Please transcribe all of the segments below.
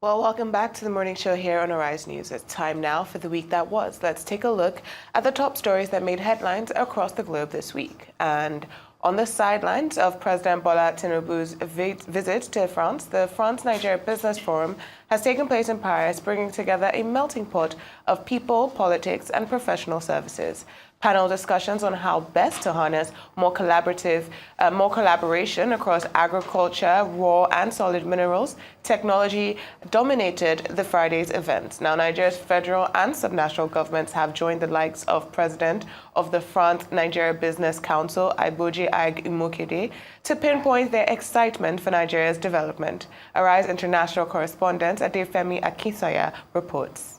Well, welcome back to the morning show here on Arise News. It's time now for the week that was. Let's take a look at the top stories that made headlines across the globe this week. And on the sidelines of President Bola Tinubu's visit to France, the France-Nigeria Business Forum has taken place in Paris, bringing together a melting pot of people, politics, and professional services. Panel discussions on how best to harness more collaboration across agriculture, raw and solid minerals, technology dominated the Friday's events. Now, Nigeria's federal and subnational governments have joined the likes of President of the France-Nigeria Business Council, Aiboji Ag Imokede, to pinpoint their excitement for Nigeria's development. Arise international correspondent Adefemi Akinsanya reports.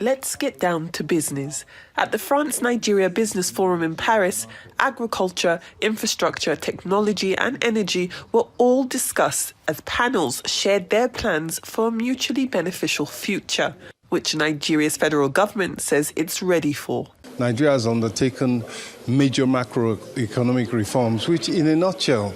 Let's get down to business. At the France-Nigeria Business Forum in Paris, agriculture, infrastructure, technology and energy were all discussed as panels shared their plans for a mutually beneficial future, which Nigeria's federal government says it's ready for. Nigeria has undertaken major macroeconomic reforms, which in a nutshell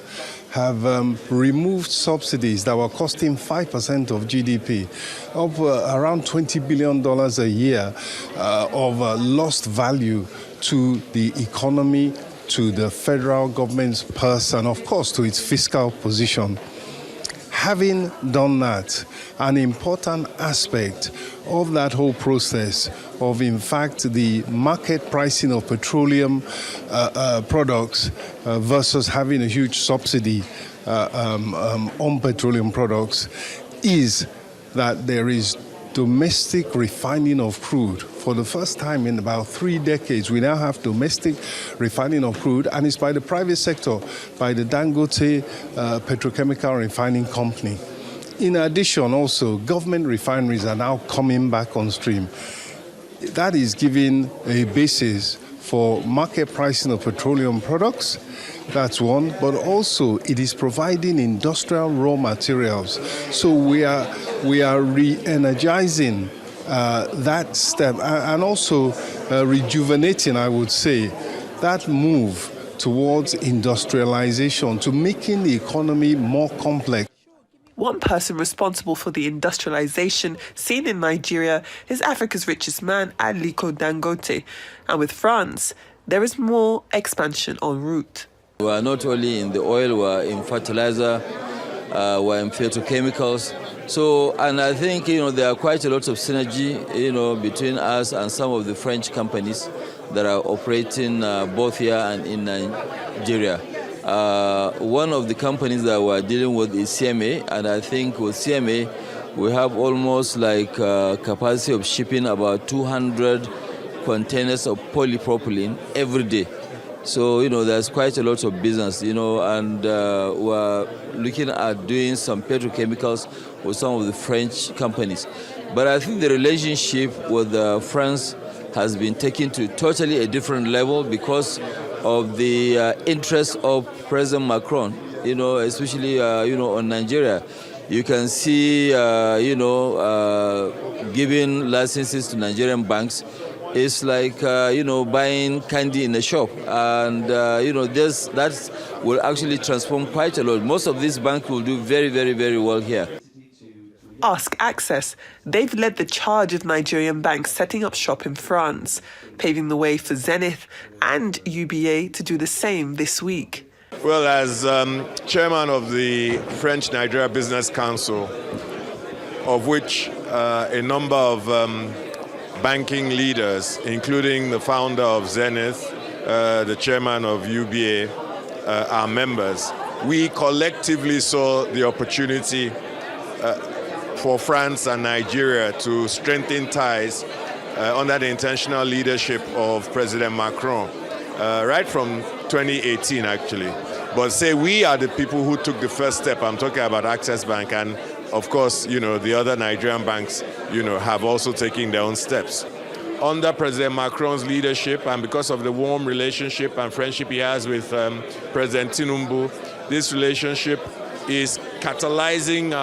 have removed subsidies that were costing 5% of GDP, of around $20 billion a year of lost value to the economy, to the federal government's purse, and of course to its fiscal position. Having done that, an important aspect of that whole process of, in fact, the market pricing of petroleum products versus having a huge subsidy on petroleum products is that there is domestic refining of crude. For the first time in about 3 decades, we now have domestic refining of crude, and it's by the private sector, by the Dangote Petrochemical Refining Company. In addition, also, government refineries are now coming back on stream. That is giving a basis for market pricing of petroleum products. That's one, but also it is providing industrial raw materials. So we are re-energizing that step and also rejuvenating, I would say, that move towards industrialization, to making the economy more complex. One person responsible for the industrialization seen in Nigeria is Africa's richest man, Aliko Dangote. And with France, there is more expansion en route. We are not only in the oil, we are in fertilizer, we are in petrochemicals. So, and I think, there are quite a lot of synergy, between us and some of the French companies that are operating both here and in Nigeria. One of the companies that we're dealing with is CMA, and I think with CMA, we have almost like capacity of shipping about 200 containers of polypropylene every day. So, there's quite a lot of business, and we're looking at doing some petrochemicals with some of the French companies. But I think the relationship with France has been taken to totally a different level because of the interest of President Macron, especially, on Nigeria. You can see, giving licenses to Nigerian banks is like, buying candy in a shop. And, that will actually transform quite a lot. Most of these banks will do very, very, very well here. Ask Access. They've led the charge of Nigerian banks setting up shop in France, paving the way for Zenith and UBA to do the same this week. Well, as chairman of the French-Nigeria Business Council, of which a number of banking leaders, including the founder of Zenith, the chairman of UBA, are members, we collectively saw the opportunity for France and Nigeria to strengthen ties under the intentional leadership of President Macron, right from 2018 actually. But say we are the people who took the first step. I'm talking about Access Bank, and of course, the other Nigerian banks, have also taken their own steps. Under President Macron's leadership, and because of the warm relationship and friendship he has with President Tinubu, this relationship is catalyzing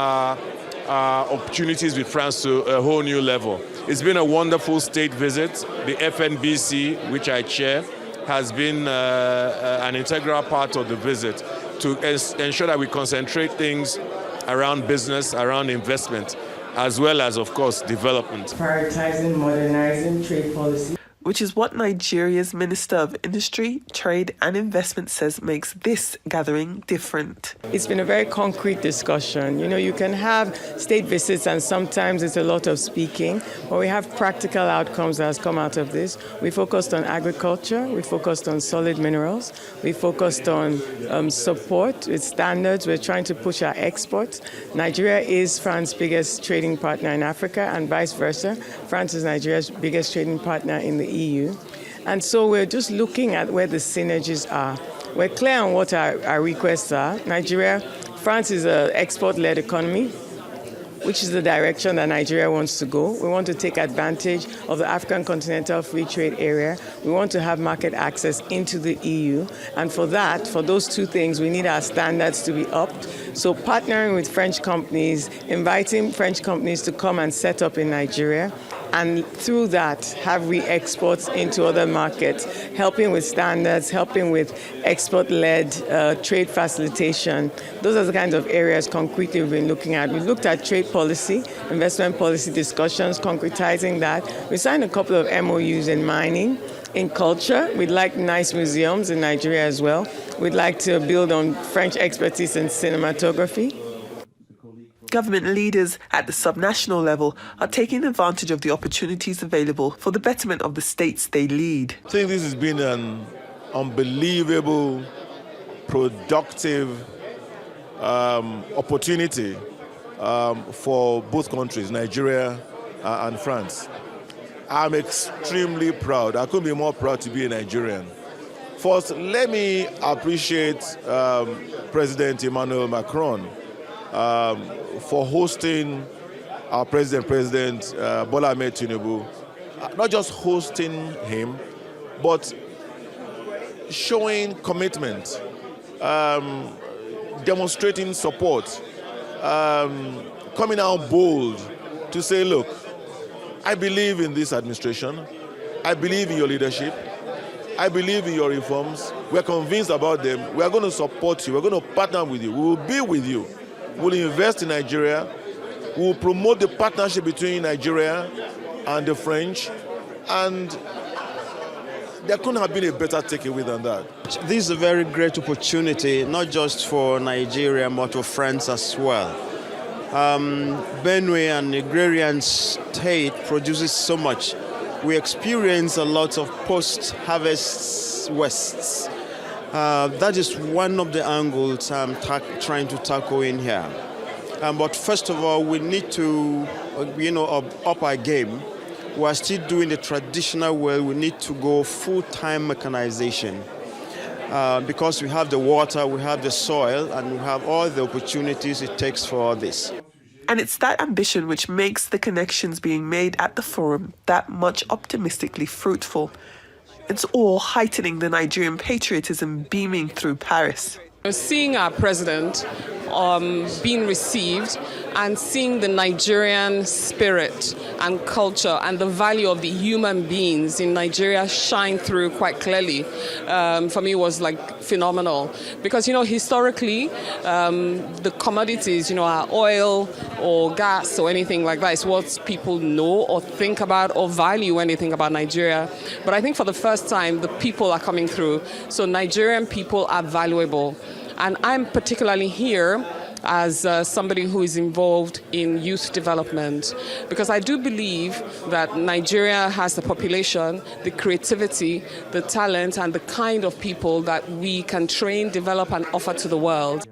opportunities with France to a whole new level. It's been a wonderful state visit. The FNBC, which I chair, has been an integral part of the visit to ensure that we concentrate things around business, around investment, as well as, of course, development. Prioritizing, modernizing trade policy. Which is what Nigeria's Minister of Industry, Trade and Investment says makes this gathering different. It's been a very concrete discussion. You know, you can have state visits and sometimes it's a lot of speaking, but we have practical outcomes that has come out of this. We focused on agriculture, we focused on solid minerals, we focused on support with standards. We're trying to push our exports. Nigeria is France's biggest trading partner in Africa and vice versa. France is Nigeria's biggest trading partner in the EU. And so we're just looking at where the synergies are. We're clear on what our requests are. France is an export-led economy, which is the direction that Nigeria wants to go. We want to take advantage of the African Continental Free Trade Area. We want to have market access into the EU. And for that, for those two things, we need our standards to be upped. So partnering with French companies, inviting French companies to come and set up in Nigeria, and through that have re-exports into other markets, helping with standards, helping with export-led trade facilitation. Those are the kinds of areas concretely we've been looking at. We looked at trade policy, investment policy discussions, concretizing that. We signed a couple of MOUs in mining, in culture. We'd like nice museums in Nigeria as well. We'd like to build on French expertise in cinematography. Government leaders at the subnational level are taking advantage of the opportunities available for the betterment of the states they lead. I think this has been an unbelievable, productive opportunity for both countries, Nigeria and France. I'm extremely proud. I couldn't be more proud to be a Nigerian. First, let me appreciate President Emmanuel Macron for hosting our President Bola Ahmed Tinubu. Not just hosting him, but showing commitment, demonstrating support, coming out bold to say, look, I believe in this administration. I believe in your leadership. I believe in your reforms. We're convinced about them. We are going to support you. We're going to partner with you. We will be with you. We'll invest in Nigeria. We'll promote the partnership between Nigeria and the French. And there couldn't have been a better takeaway than that. This is a very great opportunity, not just for Nigeria, but for France as well. Benue, an agrarian state, produces so much. We experience a lot of post-harvest wastes. That is one of the angles I'm trying to tackle in here. But first of all, we need to, up our game. We are still doing the traditional way. We need to go full-time mechanization because we have the water, we have the soil, and we have all the opportunities it takes for this. And it's that ambition which makes the connections being made at the forum that much optimistically fruitful. It's all heightening the Nigerian patriotism beaming through Paris. Seeing our president being received and seeing the Nigerian spirit and culture and the value of the human beings in Nigeria shine through quite clearly, for me was like phenomenal. Because, historically, the commodities, our oil or gas or anything like that is what people know or think about or value when they think about Nigeria. But I think for the first time, the people are coming through. So Nigerian people are valuable. And I'm particularly here as somebody who is involved in youth development, because I do believe that Nigeria has the population, the creativity, the talent, and the kind of people that we can train, develop, and offer to the world.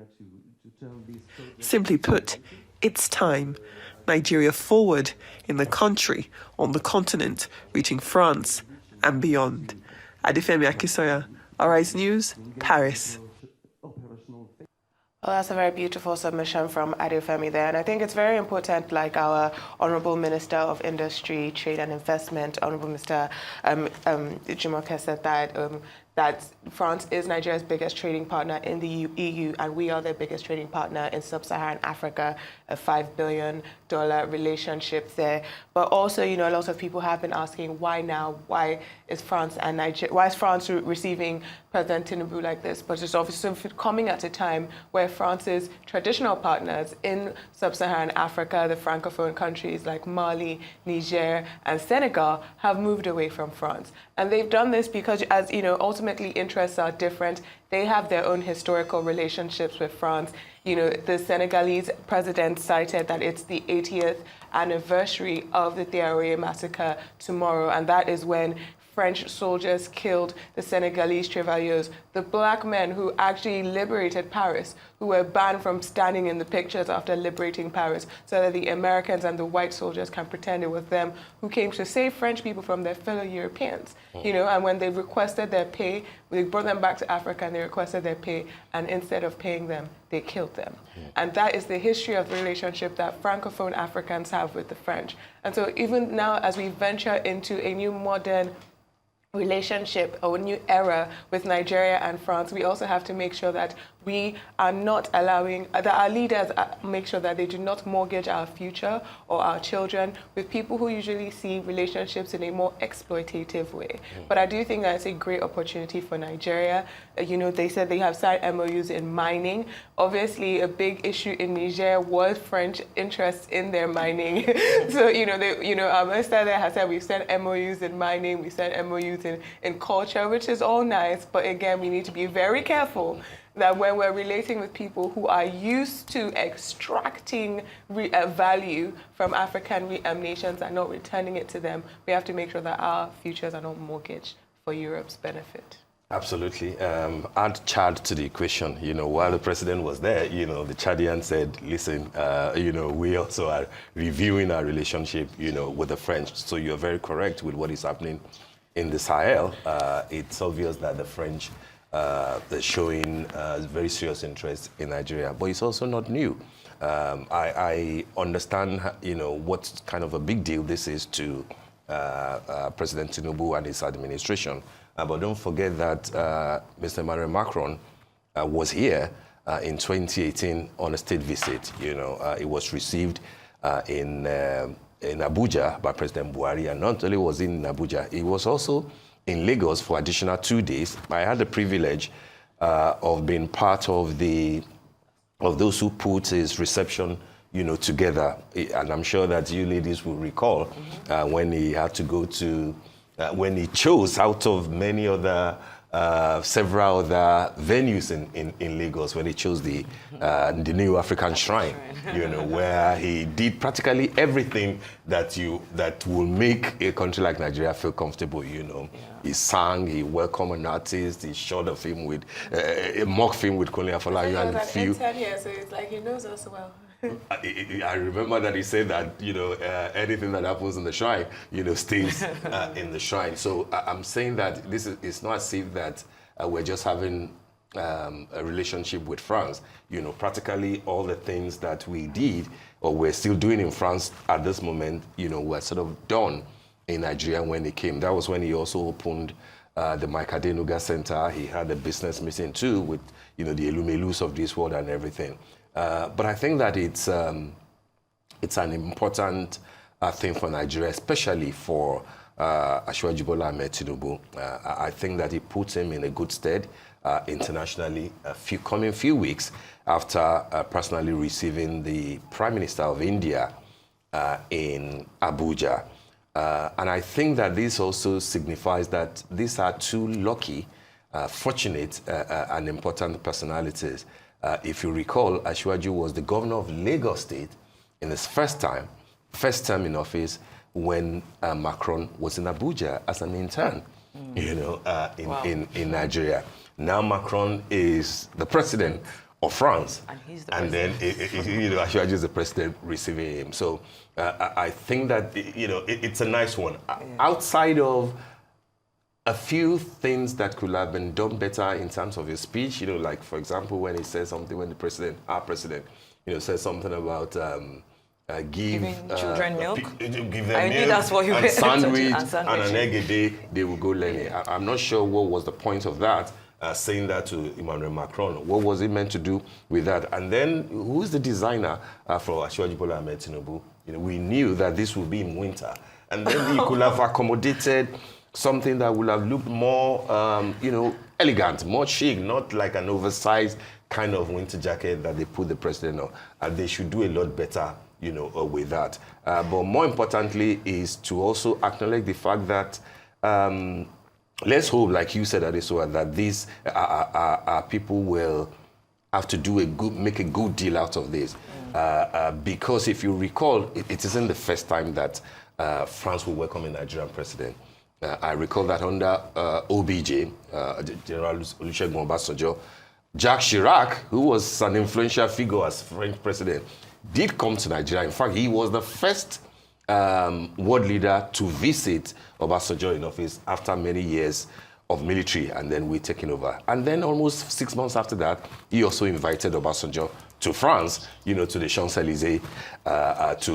Simply put, it's time. Nigeria forward in the country, on the continent, reaching France and beyond. Adefemi Akisoya, Arise News, Paris. Well, that's a very beautiful submission from Adefemi there. And I think it's very important, like our Honourable Minister of Industry, Trade and Investment, Honourable Mr. Jumoke said that that France is Nigeria's biggest trading partner in the EU, and we are their biggest trading partner in sub-Saharan Africa, a $5 billion relationship there. But also, a lot of people have been asking, why now? Why is France receiving President Tinubu like this? But it's obviously coming at a time where France's traditional partners in sub-Saharan Africa, the Francophone countries like Mali, Niger, and Senegal, have moved away from France. And they've done this because, as ultimately interests are different. They have their own historical relationships with France. The Senegalese president cited that it's the 80th anniversary of the Thiaroye massacre tomorrow, and that is when French soldiers killed the Senegalese Chevaliers, the black men who actually liberated Paris, who were banned from standing in the pictures after liberating Paris, so that the Americans and the white soldiers can pretend it was them who came to save French people from their fellow Europeans. And when they requested their pay, they brought them back to Africa and they requested their pay, and instead of paying them, they killed them. And that is the history of the relationship that Francophone Africans have with the French. And so even now, as we venture into a new modern relationship or a new era with Nigeria and France, we also have to make sure that we are not allowing, that our leaders make sure that they do not mortgage our future or our children with people who usually see relationships in a more exploitative way. But I do think that it's a great opportunity for Nigeria. They said they have signed MOUs in mining. Obviously, a big issue in Niger was French interest in their mining. So, our minister there has said we've sent MOUs in mining, we sent MOUs in culture, which is all nice. But again, we need to be very careful that when we're relating with people who are used to extracting value from African nations and not returning it to them, we have to make sure that our futures are not mortgaged for Europe's benefit. Absolutely. Add Chad to the equation. While the president was there, the Chadian said, listen, we also are reviewing our relationship, with the French. So you're very correct with what is happening in the Sahel. It's obvious that the French they're showing very serious interest in Nigeria, but it's also not new. I understand, what kind of a big deal this is to President Tinubu and his administration. But don't forget that Mr. Emmanuel Macron was here in 2018 on a state visit. It was received in Abuja by President Buhari, and not only was he in Abuja, he was also in Lagos for additional 2 days. I had the privilege of being part of those who put his reception, together. And I'm sure that you ladies will recall when he had to go to, when he chose out of many other, several other venues in Lagos, when he chose the New African Shrine, where he did practically everything that will make a country like Nigeria feel comfortable. He sang, he welcomed an artist, he shot a film with a mock film with Kunle Afolayan and a few. Here, so it's like he knows us well. I remember that he said that anything that happens in the shrine, stays in the shrine. So I'm saying that it's not as if that we're just having a relationship with France. Practically all the things that we did or we're still doing in France at this moment, were sort of done in Nigeria when he came. That was when he also opened the Mike Adenuga Center. He had a business meeting too with, the Elumelus of this world and everything. But I think that it's an important thing for Nigeria, especially for Asiwaju Bola Ahmed Tinubu. I think that it puts him in a good stead internationally. Coming few weeks after personally receiving the Prime Minister of India in Abuja. And I think that this also signifies that these are two lucky, fortunate, and important personalities. If you recall, Asiwaju was the governor of Lagos State in his first term in office when Macron was in Abuja as an intern, in Nigeria. Now Macron is the president of France, and he's the president. Then Asiwaju is the president receiving him. So I think that it's a nice one. Outside of a few things that could have been done better in terms of his speech, like for example when he says something, when our president, says something about Giving children milk. Give them I milk think that's what you and were sandwich touching, and an egg a day, they will go learning. I'm not sure what was the point of that, saying that to Emmanuel Macron. What was it meant to do with that? And then, who is the designer for Asiwaju Bola Ahmed Tinubu? We knew that this would be in winter. And then he could have accommodated something that would have looked more, elegant, more chic, not like an oversized kind of winter jacket that they put the president on. And they should do a lot better, with that. But more importantly is to also acknowledge the fact that let's hope, like you said, Adesowa, that these people will have to make a good deal out of this. Because if you recall, it isn't the first time that France will welcome a Nigerian president. I recall that under OBJ, General Olusegun Obasanjo, Jacques Chirac, who was an influential figure as French president, did come to Nigeria. In fact, he was the first world leader to visit Obasanjo in office after many years of military, and then we taking over. And then almost 6 months after that, he also invited Obasanjo to France, to the Champs-Élysées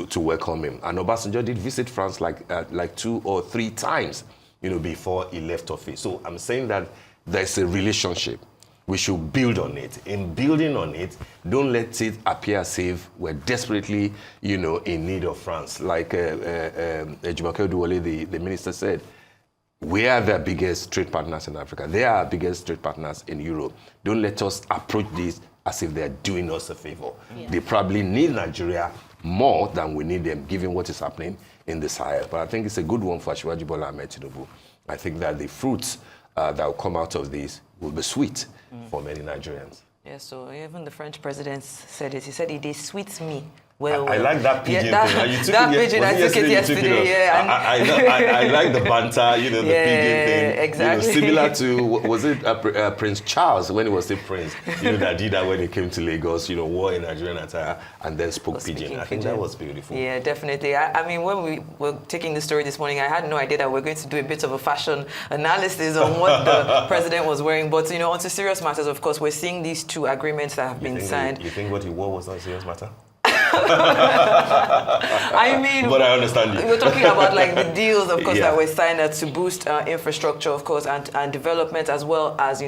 to welcome him. And Obasanjo did visit France like 2 or 3 times, before he left office. So I'm saying that there's a relationship. We should build on it. In building on it, don't let it appear as if we're desperately, in need of France. Like Jumoke Oduwole, the minister, said, we are their biggest trade partners in Africa. They are our biggest trade partners in Europe. Don't let us approach this as if they're doing us a favor. Yeah. They probably need Nigeria more than we need them, given what is happening in the Sahel. But I think it's a good one for Asiwaju Bola Ahmed Tinubu. I think that the fruits that will come out of this will be sweet for many Nigerians. Yeah, so even the French president said it. He said, it sweets me. Well, I like that pigeon thing. I took it yesterday. Yeah, I like the banter, the pigeon thing. Exactly. Similar to, was it Prince Charles, when he was still Prince, that did that when he came to Lagos, wore a Nigerian attire and then spoke pidgin. I think that was beautiful. Yeah, definitely. I mean, when we were taking the story this morning, I had no idea that we're going to do a bit of a fashion analysis on what the president was wearing. But, on to serious matters, of course, we're seeing these 2 agreements that have been signed. You think what he wore was not a serious matter? I mean, but I understand you. We're talking about the deals, of course, that were signed to boost infrastructure, of course, and development, as well as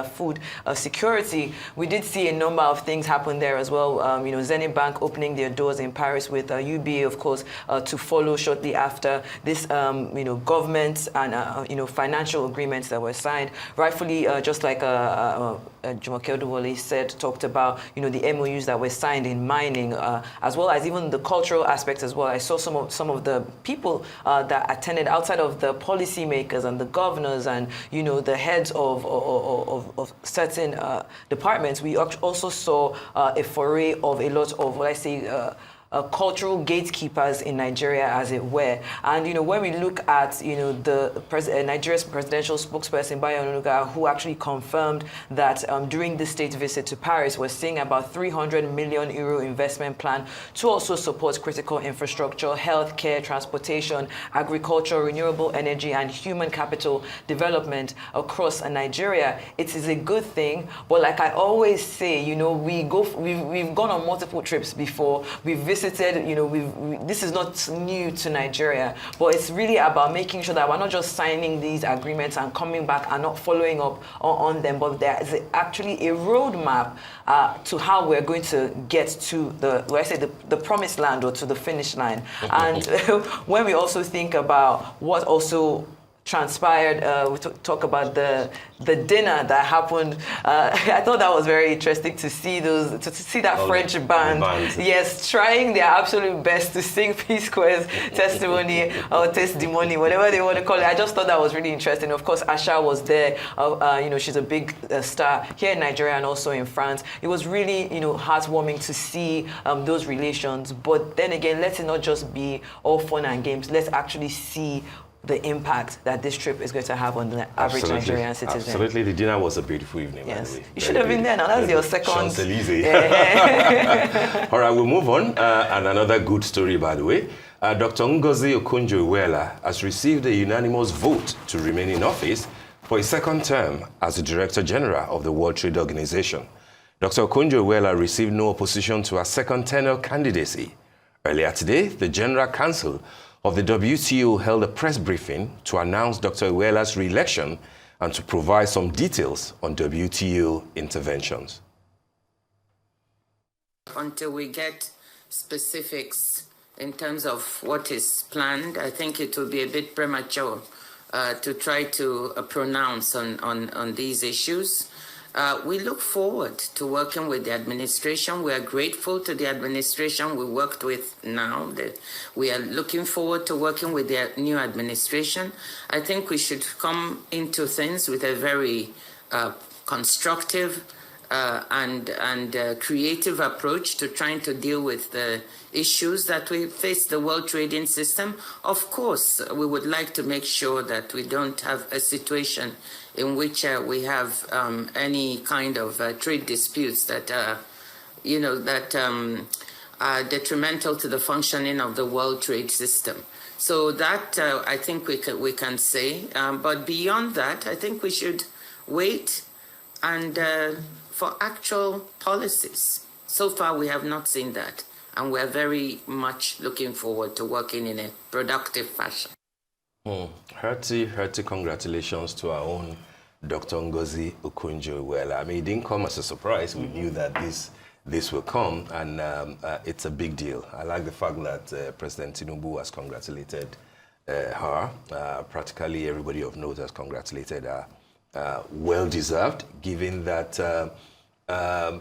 food security. We did see a number of things happen there as well. Zenith Bank opening their doors in Paris, with UBA, of course, to follow shortly after this. Government and financial agreements that were signed. Rightfully, just like Jumoke Oduwole talked about the MOUs that were signed in mining, as well as even the cultural aspects as well. I saw some of the people that attended outside of the policymakers and the governors and the heads of certain departments. We also saw a foray of a lot of cultural gatekeepers in Nigeria, as it were. And, when we look at, the Nigeria's presidential spokesperson, Bayo Onanuga, who actually confirmed that during the state visit to Paris, we're seeing about €300 million investment plan to also support critical infrastructure, healthcare, transportation, agriculture, renewable energy, and human capital development across Nigeria. It is a good thing, but like I always say, we've gone on multiple trips before. We've visited, this is not new to Nigeria, but it's really about making sure that we're not just signing these agreements and coming back and not following up on them, but there is actually a roadmap to how we're going to get to the promised land, or to the finish line. And when we also think about what also transpired, we talk about the dinner that happened. I thought that was very interesting to see that French band, yes, trying their absolute best to sing P-Square's testimony or testimony, whatever they want to call it. I just thought that was really interesting. Of course, Asha was there. She's a big star here in Nigeria and also in France. It was really, heartwarming to see those relations. But then again, let it not just be all fun and games. Let's actually see the impact that this trip is going to have on the average Nigerian citizen. Absolutely. The dinner was a beautiful evening, yes. by the way. You should have been there now. That's your second. Champs-Élysées. Yeah. All right, we'll move on. And another good story, by the way. Dr. Ngozi Okonjo-Iweala has received a unanimous vote to remain in office for a second term as the Director General of the World Trade Organization. Dr. Okonjo-Iweala received no opposition to her second tenure candidacy. Earlier today, the General Counsel of the WTO held a press briefing to announce Dr. Iweala's re-election and to provide some details on WTO interventions. Until we get specifics in terms of what is planned, I think it will be a bit premature to try to pronounce on these issues. We look forward to working with the administration. We are grateful to the administration we worked with now. We are looking forward to working with the new administration. I think we should come into things with a very constructive and creative approach to trying to deal with the issues that we face the world trading system. Of course, we would like to make sure that we don't have a situation in which we have any kind of trade disputes that are detrimental to the functioning of the world trade system. So that I think we can say. But beyond that, I think we should wait and for actual policies. So far, we have not seen that, and we're very much looking forward to working in a productive fashion. Hearty congratulations to our own Dr. Ngozi Okonjo-Iweala. I mean, it didn't come as a surprise. We knew that this will come, and it's a big deal. I like the fact that President Tinubu has congratulated her. Practically everybody of note has congratulated her. Well-deserved, given that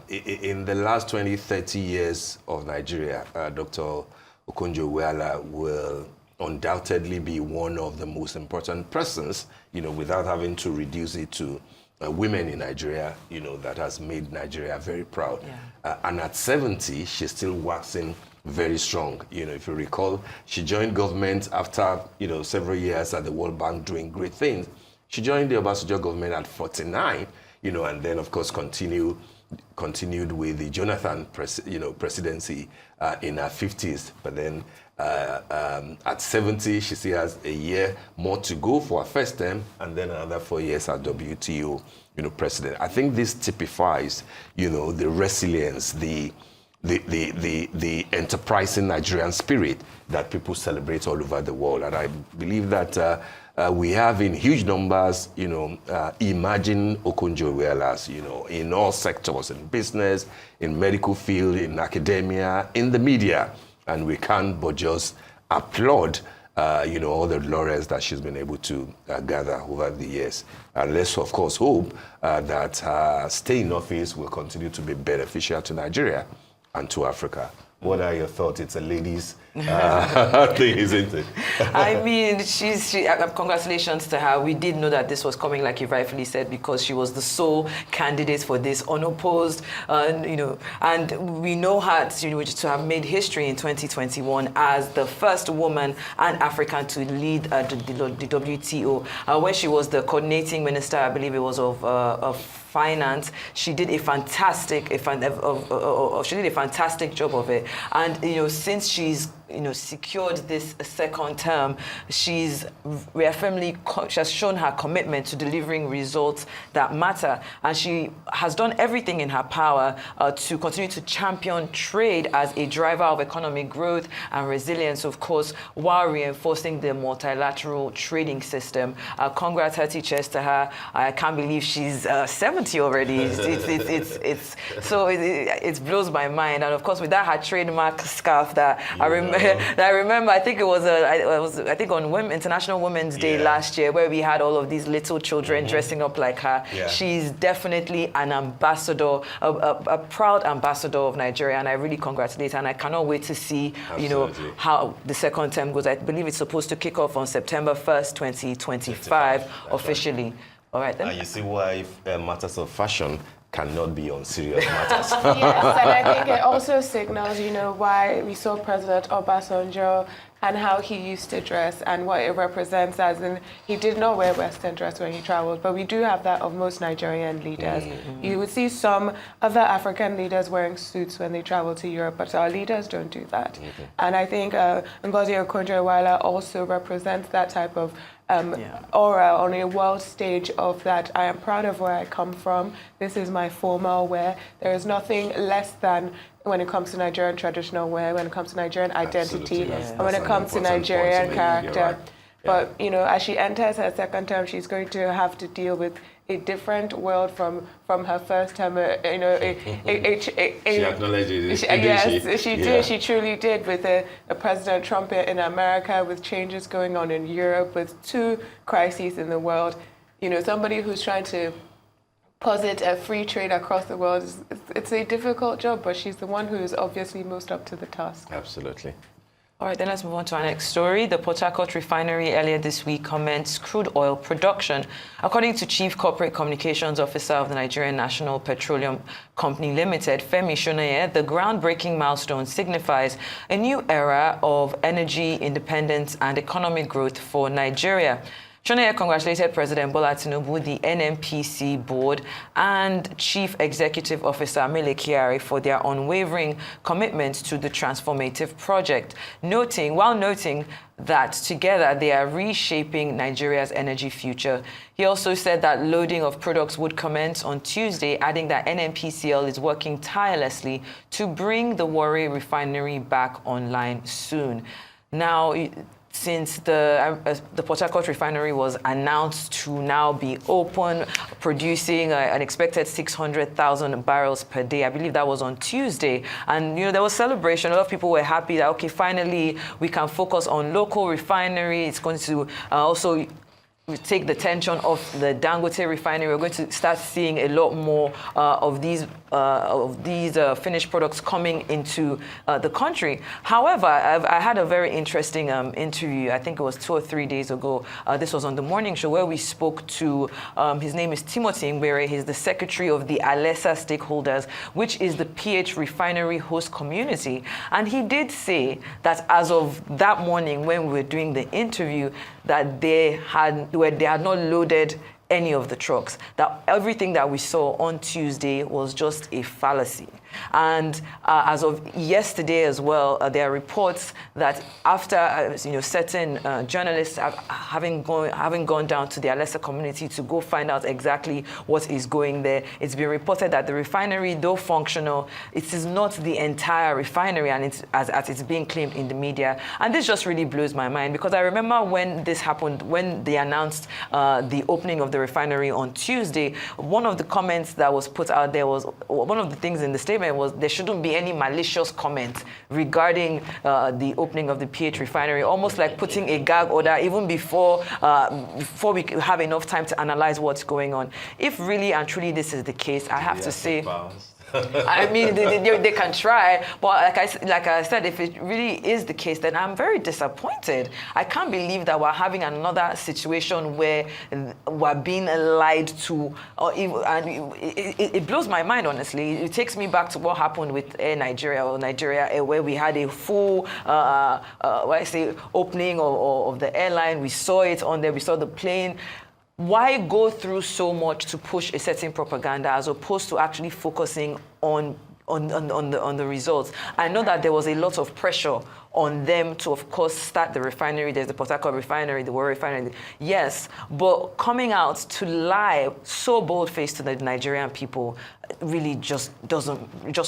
in the last 20, 30 years of Nigeria, Dr. Okonjo-Iweala will undoubtedly be one of the most important persons, without having to reduce it to women in Nigeria, that has made Nigeria very proud. Yeah. And at 70, she's still waxing very strong. If you recall, she joined government after, several years at the World Bank doing great things. She joined the Obasanjo government at 49, and then, of course, continued with the Jonathan presidency in her 50s. But then at 70, she still has a year more to go for her first term, and then another 4 years as WTO president. I think this typifies, the resilience, the enterprising Nigerian spirit that people celebrate all over the world. And I believe that we have in huge numbers, emerging Okonjo-Iwealas, in all sectors, in business, in medical field, in academia, in the media. And we can't but just applaud, all the laurels that she's been able to gather over the years. And let's, of course, hope that her stay in office will continue to be beneficial to Nigeria and to Africa. What are your thoughts? It's a ladies' thing, isn't it? I mean, congratulations to her. We did know that this was coming, like you rightfully said, because she was the sole candidate for this, unopposed, and we know her to have made history in 2021 as the first woman and African to lead the WTO. When she was the coordinating minister, I believe it was of finance, she did a fantastic job of it. And since she's secured this second term, she has shown her commitment to delivering results that matter, and she has done everything in her power to continue to champion trade as a driver of economic growth and resilience, of course, while reinforcing the multilateral trading system. Congrats, hearty cheers to her. I can't believe she's 70 already. It blows my mind. And of course, with that, her trademark scarf that I remember, I think it was on International Women's Day last year, where we had all of these little children dressing up like her. Yeah. She's definitely an ambassador, a proud ambassador of Nigeria, and I really congratulate her. And I cannot wait to see, how the second term goes. I believe it's supposed to kick off on September 1st, 2025, officially. Right. All right then. And you see why matters of fashion cannot be on serious matters. Yes, and I think it also signals, why we saw President Obasanjo and how he used to dress and what it represents, as in he did not wear Western dress when he traveled, but we do have that of most Nigerian leaders. Mm-hmm. You would see some other African leaders wearing suits when they travel to Europe, but our leaders don't do that. Mm-hmm. And I think Ngozi Okonjo-Iweala also represents that type of aura on a world stage of that I am proud of where I come from. This is my formal wear. There is nothing less than when it comes to Nigerian traditional wear, when it comes to Nigerian identity, and when it comes to Nigerian character. But, you know, as she enters her second term, she's going to have to deal with a different world from her first term. You know, she acknowledged it. Yes, she did. She truly did, with a President Trump in America, with changes going on in Europe, with 2 crises in the world. You know, somebody who's trying to posit a free trade across the world, it's a difficult job, but she's the one who is obviously most up to the task. Absolutely. All right, then let's move on to our next story. The Port Harcourt refinery earlier this week commenced crude oil production. According to Chief Corporate Communications Officer of the Nigerian National Petroleum Company Limited, Femi Shoneye, the groundbreaking milestone signifies a new era of energy independence and economic growth for Nigeria. Shoneye congratulated President Bola Tinubu, the NNPC board, and Chief Executive Officer Mele Kyari for their unwavering commitment to the transformative project, while noting that together they are reshaping Nigeria's energy future. He also said that loading of products would commence on Tuesday, adding that NNPCL is working tirelessly to bring the Warri refinery back online soon. Now, since the Port Harcourt refinery was announced to now be open, producing an expected 600,000 barrels per day. I believe that was on Tuesday. And, you know, there was celebration. A lot of people were happy that, okay, finally we can focus on local refinery. It's going to also take the tension off the Dangote refinery. We're going to start seeing a lot more of these finished products coming into the country. However, I had a very interesting interview, I think it was 2 or 3 days ago. This was on the morning show where we spoke to, his name is Timothy Ngwere. He's the secretary of the Alesa Stakeholders, which is the PH refinery host community. And he did say that as of that morning when we were doing the interview, that they had not loaded any of the trucks, that everything that we saw on Tuesday was just a fallacy. And as of yesterday as well, there are reports that after certain journalists having gone down to the Alesa community to go find out exactly what is going there, it's been reported that the refinery, though functional, it is not the entire refinery, and it's as it's being claimed in the media. And this just really blows my mind, because I remember when this happened, when they announced the opening of the refinery on Tuesday, one of the comments that was put out there was, one of the things in the statement was there shouldn't be any malicious comment regarding the opening of the PH refinery, almost like putting a gag order even before we have enough time to analyze what's going on. If really and truly this is the case, I have to say, I mean, they can try, but like I said, if it really is the case, then I'm very disappointed. I can't believe that we're having another situation where we're being lied to, and it blows my mind, honestly. It takes me back to what happened with Air Nigeria, where we had a full, opening of the airline. We saw it on there. We saw the plane. Why go through so much to push a certain propaganda as opposed to actually focusing on the results? I know that there was a lot of pressure on them to, of course, start the refinery. There's the Port Harcourt refinery, the Warri refinery. Yes, but coming out to lie so bold-faced to the Nigerian people really just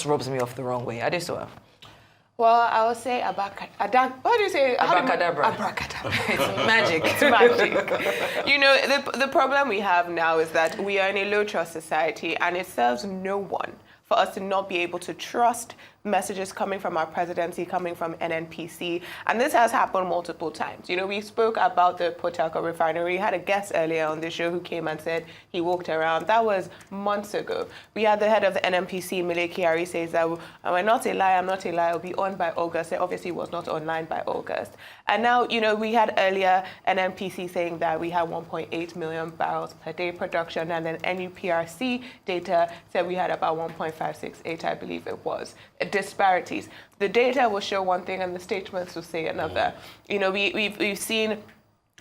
rubs me off the wrong way. Adesoa. Well, I would say what do you say? Abracadabra. Abracadabra. It's magic. It's magic. You know, the problem we have now is that we are in a low-trust society, and it serves no one for us to not be able to trust messages coming from our presidency, coming from NNPC. And this has happened multiple times. You know, we spoke about the Port Harcourt refinery. We had a guest earlier on the show who came and said he walked around. That was months ago. We had the head of the NNPC, Mele Kyari, says that I'm not a lie, I'll be on by August. It obviously was not online by August. And now, you know, we had earlier NNPC saying that we had 1.8 million barrels per day production, and then NUPRC data said we had about 1.568, I believe it was. Disparities. The data will show one thing and the statements will say another. You know, we've seen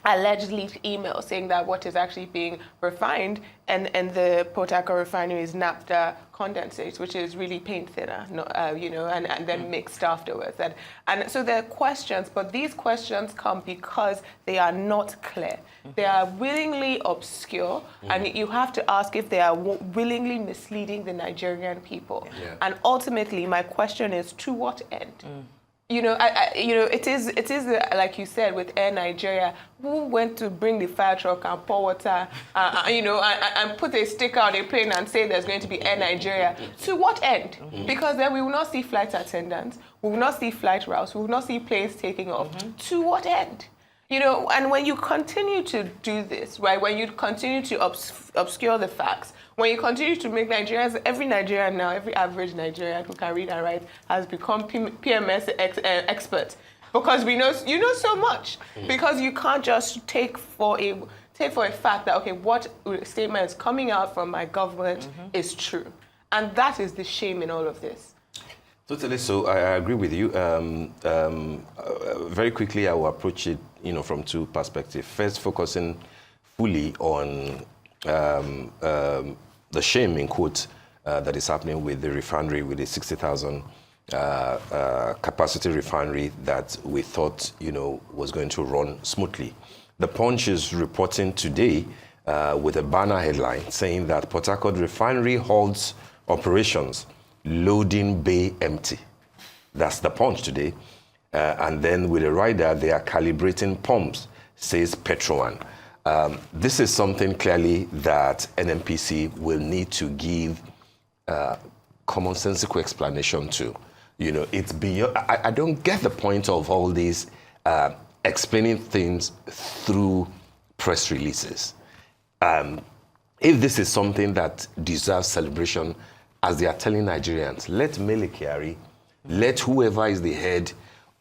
alleged leaked email saying that what is actually being refined and the Port Harcourt refinery is naphtha condensate, which is really paint thinner, and then mixed afterwards. And so there are questions, but these questions come because they are not clear. They are willingly obscure, and you have to ask if they are willingly misleading the Nigerian people. Yeah. And ultimately, my question is, to what end? It is like you said with Air Nigeria, who went to bring the fire truck and pour water, and put a sticker on a plane and say there's going to be Air Nigeria. To what end? Because then we will not see flight attendants, we will not see flight routes, we will not see planes taking off. To what end? And when you continue to do this, right, when you continue to obscure the facts, when you continue to make Nigerians, every Nigerian now, every average Nigerian who can read and write has become PMS expert, because you know so much. Because you can't just take for a fact that, okay, what statement is coming out from my government is true. And that is the shame in all of this. Totally. So I agree with you. Very quickly, I will approach it, from two perspectives. First, focusing fully on the shame, in quotes, that is happening with the refinery, with the 60,000 capacity refinery that we thought, was going to run smoothly. The Punch is reporting today with a banner headline saying that Port Harcourt refinery halts operations, loading bay empty. That's the Punch today. And then with a rider, they are calibrating pumps, says Petroan. This is something clearly that NNPC will need to give commonsensical explanation to. It's beyond. I don't get the point of all these explaining things through press releases. If this is something that deserves celebration, as they are telling Nigerians, let Mele Kyari, let whoever is the head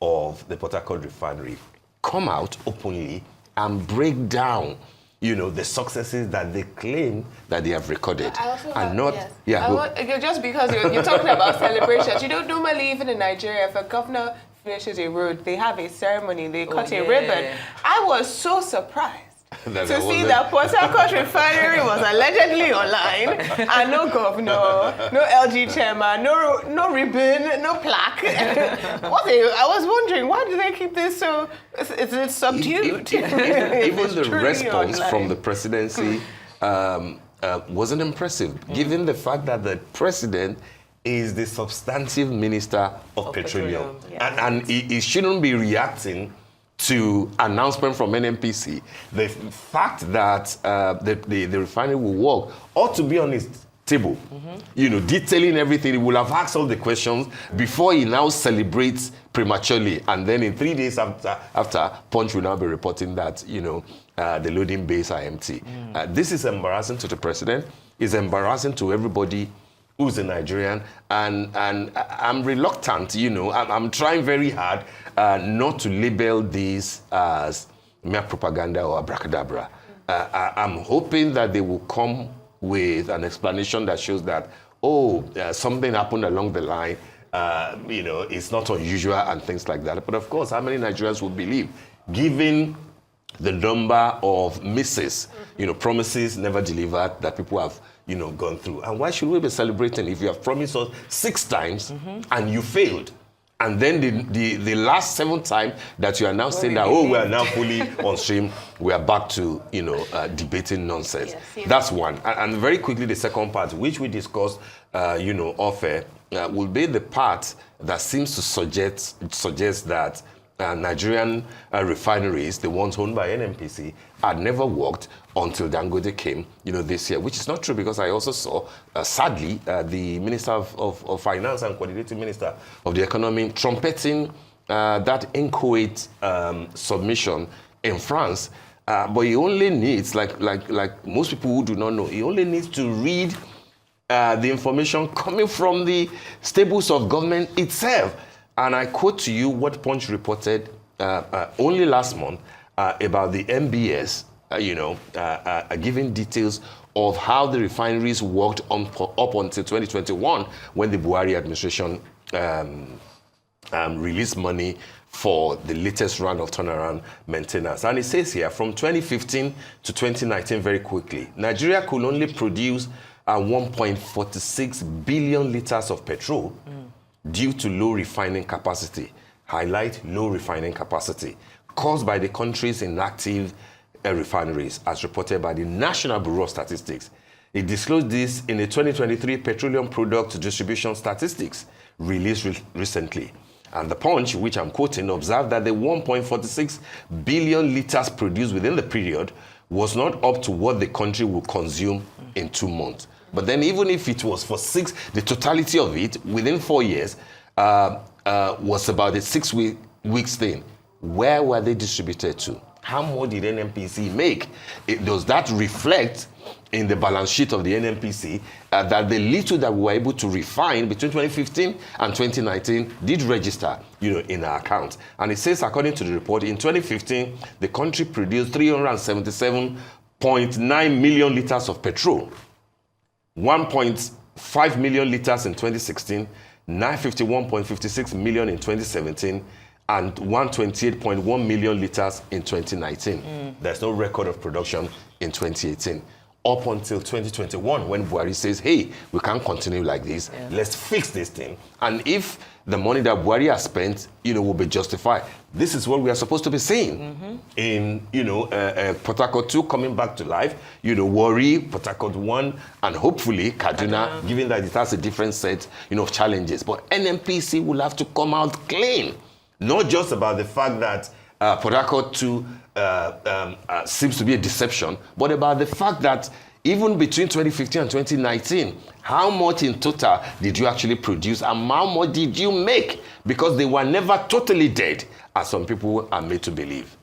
of the Port Harcourt refinery come out openly and break down, the successes that they claim that they have recorded. Just because you're talking about celebrations, normally even in Nigeria, if a governor finishes a road, they have a ceremony, they cut a ribbon. I was so surprised to see that Port Harcourt refinery was allegedly online, and no governor, no LG chairman, no ribbon, no plaque. I was wondering, why do they keep this so it's subdued? Even the response from the presidency wasn't impressive, given the fact that the president is the substantive minister of petroleum. Yes. And he shouldn't be reacting to announcement from NNPC, the fact that the refinery will work ought to be on his table, detailing everything. He will have asked all the questions before he now celebrates prematurely. And then in 3 days after Punch will now be reporting that, the loading bays are empty. This is embarrassing to the president. It's embarrassing to everybody who's a Nigerian, and I'm reluctant, I'm trying very hard not to label this as mere propaganda or abracadabra. I'm hoping that they will come with an explanation that shows that, something happened along the line, it's not unusual and things like that. But of course, how many Nigerians would believe, given the number of misses, promises never delivered that people have gone through. And why should we be celebrating if you have promised us 6 times and you failed? And then the last 7th time that you are now saying that, we are now fully on stream, we are back to, debating nonsense. Yes. That's one. And very quickly, the second part, which we discussed, off air, will be the part that seems to suggest that Nigerian refineries, the ones owned by NNPC, had never worked until Dangote came, this year, which is not true, because I also saw, sadly, the Minister of Finance and Coordinating Minister of the Economy trumpeting that inchoate submission in France. But he only needs, like most people who do not know, he only needs to read the information coming from the stables of government itself. And I quote to you what Punch reported only last month about the MBS, giving details of how the refineries worked up until 2021, when the Buhari administration release money for the latest round of turnaround maintenance. And it says here, from 2015 to 2019, very quickly, Nigeria could only produce 1.46 billion liters of petrol due to low refining capacity. Highlight low refining capacity caused by the country's inactive refineries, as reported by the National Bureau of Statistics. It disclosed this in the 2023 Petroleum Product Distribution Statistics released recently. And the Punch, which I'm quoting, observed that the 1.46 billion liters produced within the period was not up to what the country will consume in 2 months. But then even if it was for the totality of it, within 4 years, was about a 6 weeks thing. Where were they distributed to? How more did NNPC make? Does that reflect in the balance sheet of the NNPC that the little that we were able to refine between 2015 and 2019 did register, in our account? And it says, according to the report, in 2015, the country produced 377.9 million liters of petrol, 1.5 million liters in 2016, 951.56 million in 2017, and 128.1 million liters in 2019. There's no record of production in 2018. Up until 2021, when Buhari says, hey, we can't continue like this, let's fix this thing. And if the money that Buhari has spent, will be justified, this is what we are supposed to be seeing in, Port Harcourt 2 coming back to life, Warri, Port Harcourt 1, and hopefully Kaduna, given that it has a different set, of challenges. But NNPC will have to come out clean. Not just about the fact that Port Harcourt 2 seems to be a deception, but about the fact that even between 2015 and 2019, how much in total did you actually produce and how much did you make? Because they were never totally dead, as some people are made to believe.